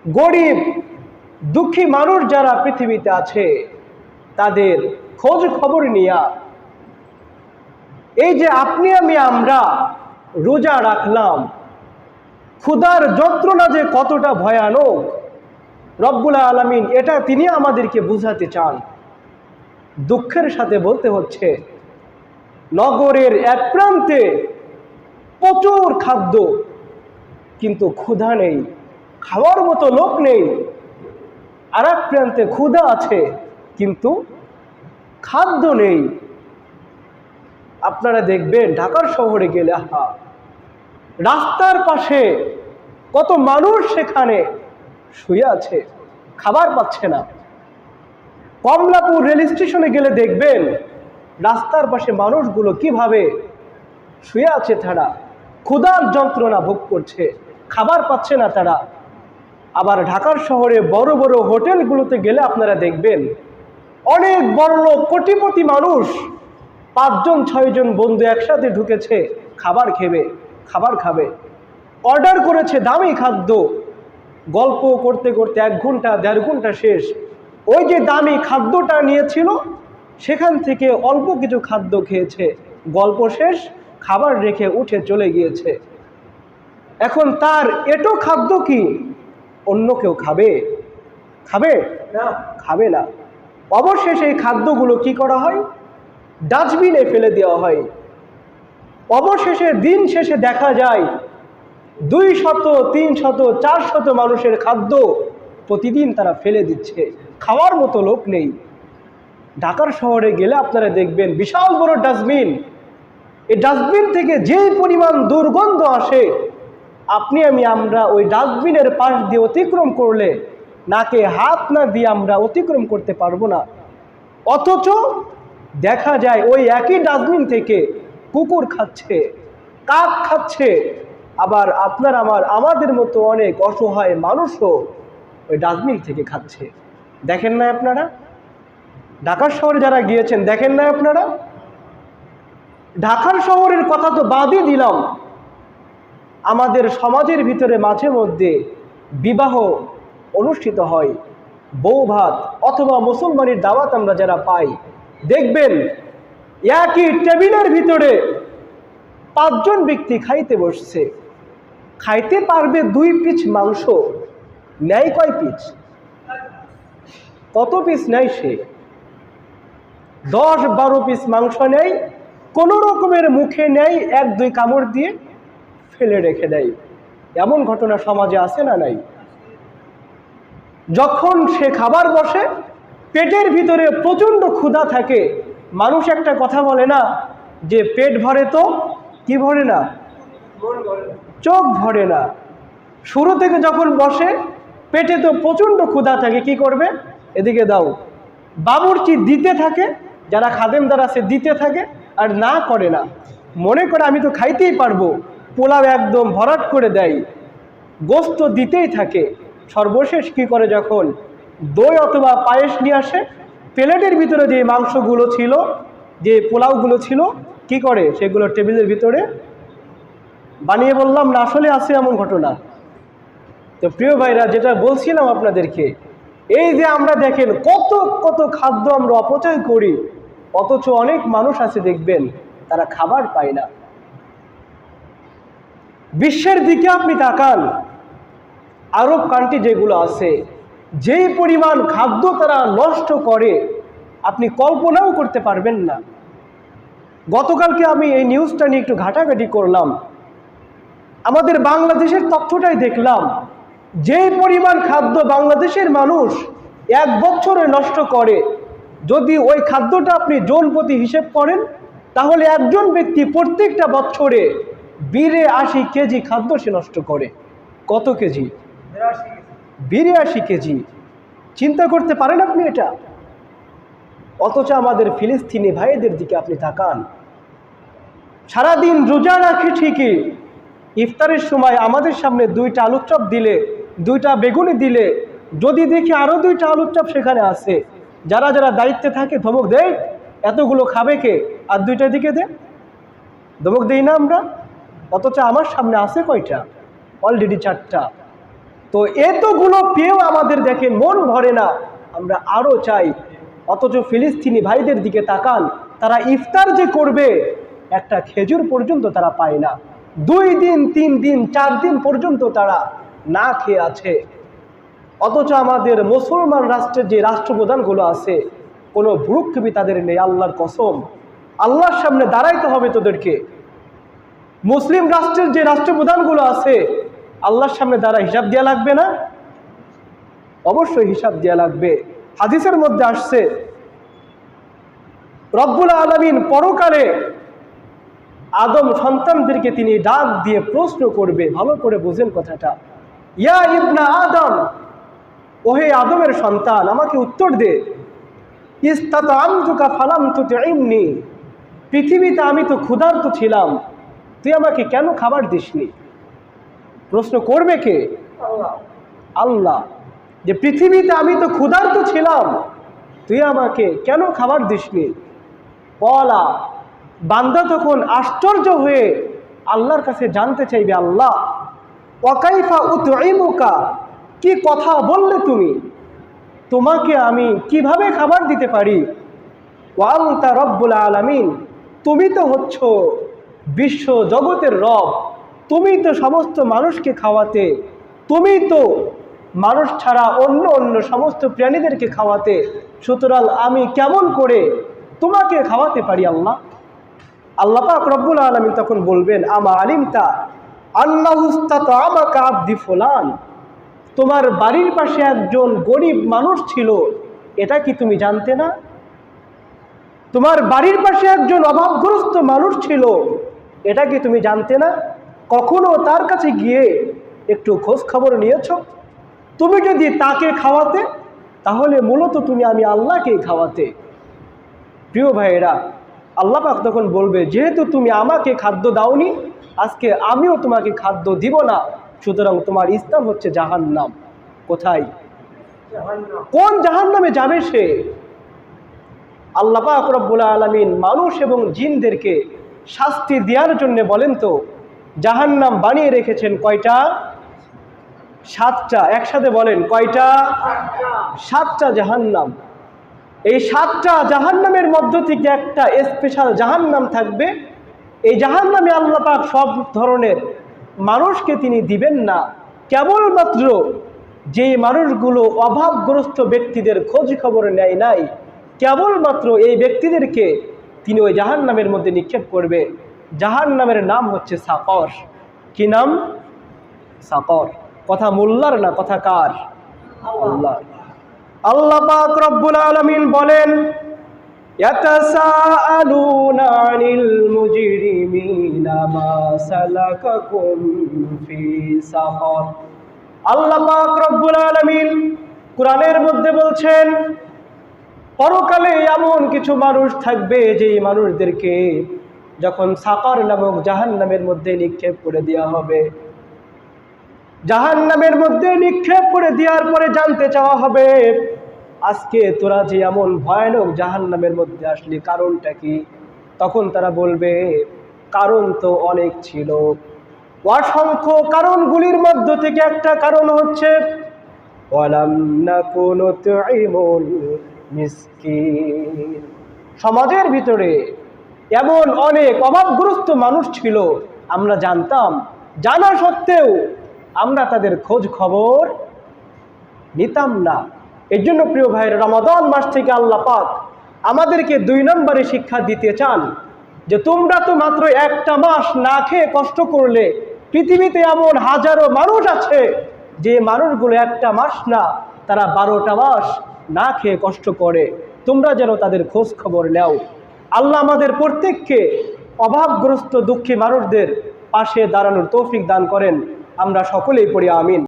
গরিব দুঃখী মানুষ যারা পৃথিবীতে আছে তাদের খোঁজ খবর নিয়া এই যে আপনি আমরা রোজা রাখলাম, ক্ষুধার যন্ত্রণা যে কতটা ভয়ানক রব্বুল আলামিন এটা তিনি আমাদেরকে বুঝাতে চান। দুঃখের সাথে বলতে হচ্ছে, নগরের এক প্রান্তে প্রচুর খাদ্য কিন্তু ক্ষুধা নেই, খাওয়ার মতো লোক নেই। আর এক প্রান্তে ক্ষুধা আছে কিন্তু খাদ্য নেই। আপনারা দেখবেন ঢাকার শহরে গেলে রাস্তার পাশে কত মানুষ সেখানে শুয়ে আছে, খাবার পাচ্ছে না। কমলাপুর রেল স্টেশনে গেলে দেখবেন রাস্তার পাশে মানুষগুলো কিভাবে শুয়ে আছে, তারা ক্ষুধার যন্ত্রণা ভোগ করছে, খাবার পাচ্ছে না তারা। আবার ঢাকার শহরে বড় বড় হোটেলগুলোতে গেলে আপনারা দেখবেন অনেক বড় কোটিপতি মানুষ 5 জন 6 জন বন্ধু একসাথে ঢুকেছে খাবার খাবে, অর্ডার করেছে দামি খাদ্য। গল্প করতে করতে 1 ঘন্টা 1.5 ঘন্টা শেষ। ওই যে দামি খাদ্যটা নিয়েছিল সেখান থেকে অল্প কিছু খাদ্য খেয়েছে, গল্প শেষ, খাবার রেখে উঠে চলে গিয়েছে। এখন তার এটো খাদ্য কি অন্য কেউ খাবে? না, খাবে না। অবশেষে এই খাদ্যগুলো কি করা হয়? ডাস্টবিনে ফেলে দেওয়া হয়। অবশেষে দিন শেষে দেখা যায় 200, 300, 400 মানুষের খাদ্য প্রতিদিন তারা ফেলে দিচ্ছে, খাওয়ার মতো লোক নেই। ঢাকার শহরে গেলে আপনারা দেখবেন বিশাল বড় ডাস্টবিন। এই ডাস্টবিন থেকে যে পরিমাণ দুর্গন্ধ আসে, আমরা ওই ডাস্টবিনের পাশ দিয়ে অতিক্রম করলে নাকে হাত না দিয়ে আমরা অতিক্রম করতে পারবো না। অথচ দেখা যায় ওই একই ডাস্টবিন থেকে কুকুর খাচ্ছে, কাক খাচ্ছে। আবার আমাদের মতো অনেক অসহায় মানুষও ওই ডাস্টবিন থেকে খাচ্ছে। দেখেন না আপনারা? ঢাকার শহরে যারা গিয়েছেন দেখেন না আপনারা? ঢাকার শহরের কথা তো বাদই দিলাম, আমাদের সমাজের ভিতরে মাঝে মধ্যে বিবাহ অনুষ্ঠিত হয়, বউ ভাত অথবা মুসলমানের দাওয়াত আমরা যারা পাই, দেখবেন একই টেবিলের ভিতরে 5 জন ব্যক্তি খাইতে বসছে। খাইতে পারবে 2 পিস মাংস, নেয় কয় পিস? কত পিস নেয় সে? 10-12 পিস মাংস নেয়, কোনো রকমের মুখে নেয়, 1-2 কামড় দিয়ে ফেলে রেখে দেয়। এমন ঘটনা সমাজে আছে না নাই? যখন সে খাবার বসে, পেটের ভিতরে প্রচন্ড ক্ষুধা থাকে। মানুষ একটা কথা বলে না যে পেট ভরে তো কি ভরে না? চোখ ভরে না। শুরু থেকে যখন বসে পেটে তো প্রচন্ড ক্ষুধা থাকে, কি করবে? এদিকে দাও, বাবুর্চি দিতে থাকে, যারা খাদেম যারা আছে দিতে থাকে, আর না করে না, মনে করে আমি তো খাইতেই পারবো, পোলাও একদম ভরাট করে দেয়, গোস্ত দিতেই থাকে। সর্বশেষ কি করে? যখন দই অথবা পায়েস নিয়ে আসে, প্লেটের ভিতরে যে মাংসগুলো ছিল, যে পোলাওগুলো ছিল, কি করে? সেগুলো টেবিলের ভিতরে বানিয়ে বললাম না, আসলে আছে এমন ঘটনা। তো প্রিয় ভাইরা, যেটা বলছিলাম আপনাদেরকে, এই যে আমরা দেখেন কত কত খাদ্য আমরা অপচয় করি, অথচ অনেক মানুষ আছে দেখবেন তারা খাবার পায় না। বিশ্বের দিকে আপনি তাকান, আরব কান্ট্রি যেগুলো আছে, যেই পরিমাণ খাদ্য তারা নষ্ট করে আপনি কল্পনাও করতে পারবেন না। গতকালকে আমি এই নিউজটা নিয়ে একটু ঘাটাঘাটি করলাম, আমাদের বাংলাদেশের তথ্যটাই দেখলাম। যেই পরিমাণ খাদ্য বাংলাদেশের মানুষ 1 বছরে নষ্ট করে, যদি ওই খাদ্যটা আপনি জন প্রতি হিসেব করেন, তাহলে একজন ব্যক্তি প্রত্যেকটা বছরে 82 কেজি খাদ্য সে নষ্ট করে। কত কেজি? 82 কেজি। চিন্তা করতে পারেন আপনি এটা? অথচ আমাদের ফিলিস্তিনি ভাইদের দিকে আপনি তাকান, সারাদিন রোজা রাখে ঠিকই, ইফতারের সময় আমাদের সামনে 2টা আলুর চপ দিলে, 2টা বেগুনি দিলে, যদি দেখি আরো 2টা আলুর চপ সেখানে আছে, যারা যারা দায়িত্বে থাকে ধমক দেয়, এতগুলো খাবে কে? আর 2টা দিকে দে, ধমক দেই না আমরা? অথচ আমার সামনে আছে কয়টা? অলরেডি 4টা। তো এতগুলো পেয়েও আমাদের দেখে মন ভরে না, আমরা আরো চাই। অথচ ফিলিস্তিনি ভাইদের দিকে তাকান, তারা ইফতার যে করবে একটা খেজুর পর্যন্ত তারা পায় না। 2 দিন 3 দিন 4 দিন পর্যন্ত তারা না খেয়ে আছে। অথচ আমাদের মুসলমান রাষ্ট্রের যে রাষ্ট্রপ্রধানগুলো আছে, কোনো ভ্রুক্ষেপই তাদের নেই। আল্লাহর কসম, আল্লাহর সামনে দাঁড়াইতে হবে তোদেরকে। মুসলিম রাষ্ট্রের যে রাষ্ট্রপ্রধানগুলো আছে, আল্লাহর সামনে দাঁড়া হিসাব দেওয়া লাগবে না? অবশ্যই হিসাব দেওয়া লাগবে। হাদিসের মধ্যে আসছে, রব্বুল আলামিন পরকালে আদম সন্তানদেরকে তিনি ডাক দিয়ে প্রশ্ন করবে। ভালো করে বুঝেন কথাটা। ইয়া ইবনা আদম, ওহে আদমের সন্তান, আমাকে উত্তর দে। ইস্তাতআমতুকা ফালাম তুতঈমনি, পৃথিবীতে আমি তো ক্ষুধার্ত ছিলাম, তুই আমাকে কেন খাবার দিসনি? প্রশ্ন করবে কে? আল্লাহ। যে পৃথিবীতে আমি তো ক্ষুধার্ত ছিলাম, তুই আমাকে কেন খাবার দিসনি? বলা বান্দা তখন আশ্চর্য হয়ে আল্লাহর কাছে জানতে চাইবে, আল্লাহ ওয়াকাইফা উতঈমুকা, কি কথা বললে তুমি, তোমাকে আমি কিভাবে খাবার দিতে পারি? ওয়া আনতা রব্বুল আলামিন, তুমি তো হচ্ছ বিশ্ব জগতের রব, তুমি তো সমস্ত মানুষকে খাওয়াতে, তুমি তো মানুষ ছাড়া অন্য অন্য সমস্ত প্রাণীদেরকে খাওয়াতে, সুতরাং আমি কেমন করে তোমাকে খাওয়াতে পারি আল্লাহ? আল্লাহ পাক রব্বুল আলামিন তখন বলবেন, আমা আলিমতা আন্নাহু ইস্তাতআমাকা আবদি ফুলান, তোমার বাড়ির পাশে একজন গরিব মানুষ ছিল, এটা কি তুমি জানতে না? তোমার বাড়ির পাশে একজন অভাবগ্রস্ত মানুষ ছিল, এটা কি তুমি জানতে না? কখনো তার কাছে গিয়ে একটু খোঁজ খবর নিয়েছো? তুমি যদি তাকে খাওয়াতে, তাহলে মূলত তুমি আমি আল্লাহকেই খাওয়াতে। প্রিয় ভাইয়েরা, আল্লাহ পাক তখন বলবে, যেহেতু তুমি আমাকে খাদ্য দাওনি, আজকে আমিও তোমাকে খাদ্য দিব না, সুতরাং তোমার স্থান হচ্ছে জাহান্নাম। কোথায়? কোন জাহান্নামে যাবে সে? আল্লাহ পাক রব্বুল আলামিন মানুষ এবং জিনদেরকে শাস্তি দেওয়ার জন্য বলেন তো জাহান্নাম বানিয়ে রেখেছেন কয়টা? 7টা। একসাথে বলেন, কয়টা? 7টা জাহান্নাম। এই 7টা জাহান্নামের মধ্য থেকে একটা স্পেশাল জাহান্নাম থাকবে। এই জাহান্নামে আল্লাহ পাক সব ধরনের মানুষকে তিনি দিবেন না, কেবলমাত্র যে মানুষগুলো অভাবগ্রস্ত ব্যক্তিদের খোঁজ খবর নেয় নাই, কেবলমাত্র এই ব্যক্তিদেরকে তিনি ওই জাহান্নামের মধ্যে নিক্ষেপ করবে। জাহান্নামের নাম হচ্ছে সাকর। কি নাম? সাকর। কথা মোল্লার না, কথা কার? আল্লাহ। আল্লাহ পাক রব্বুল আলামিন বলেন, ইয়াতাসাআলুনা আনিল মুজরিমিনা মা সালাকাকুম ফি সাকর। আল্লাহ পাক রব্বুল আলামিন কোরআনের মধ্যে বলছেন, পরকালে এমন কিছু মানুষ থাকবে যে মানুষদেরকে যখন সাকর নামক জাহান্নামের মধ্যে নিক্ষেপ করে দেওয়া হবে, জাহান্নামের মধ্যে নিক্ষেপ করে দেওয়ার পরে জানতে চাওয়া হবে, আজকে তোরা যে এমন ভয়ানক জাহান্নামের মধ্যে আসলি, কারণটা কি? তখন তারা বলবে, কারণ তো অনেক ছিল, অসংখ্য কারণগুলির মধ্য থেকে একটা কারণ হচ্ছে ওয়ালাম নাকু নুতঈমুল মিসকিন। সমাজের ভিতরে এমন অনেক অভাবগ্রস্ত মানুষ ছিল, আমরা জানতাম, জানা সত্ত্বেও আমরা তাদের খোঁজ খবর নিতাম না। এর জন্য প্রিয় ভাইয়ের, রমাদান মাস থেকে আল্লাহ পাক আমাদেরকে 2 নম্বরে শিক্ষা দিতে চান যে তোমরা তো মাত্র একটা মাস না খেয়ে কষ্ট করলে, পৃথিবীতে এমন হাজারো মানুষ আছে যে মানুষগুলো একটা মাস না, তারা 12টা মাস না খেয়ে কষ্ট করে, তোমরা যেন তাদের খোঁজ খবর নাও। আল্লাহ আমাদের প্রত্যেককে অভাবগ্রস্ত দুঃখী মানুষদের পাশে দাঁড়ানোর তৌফিক দান করেন। আমরা সকলেই পড়ি আমিন।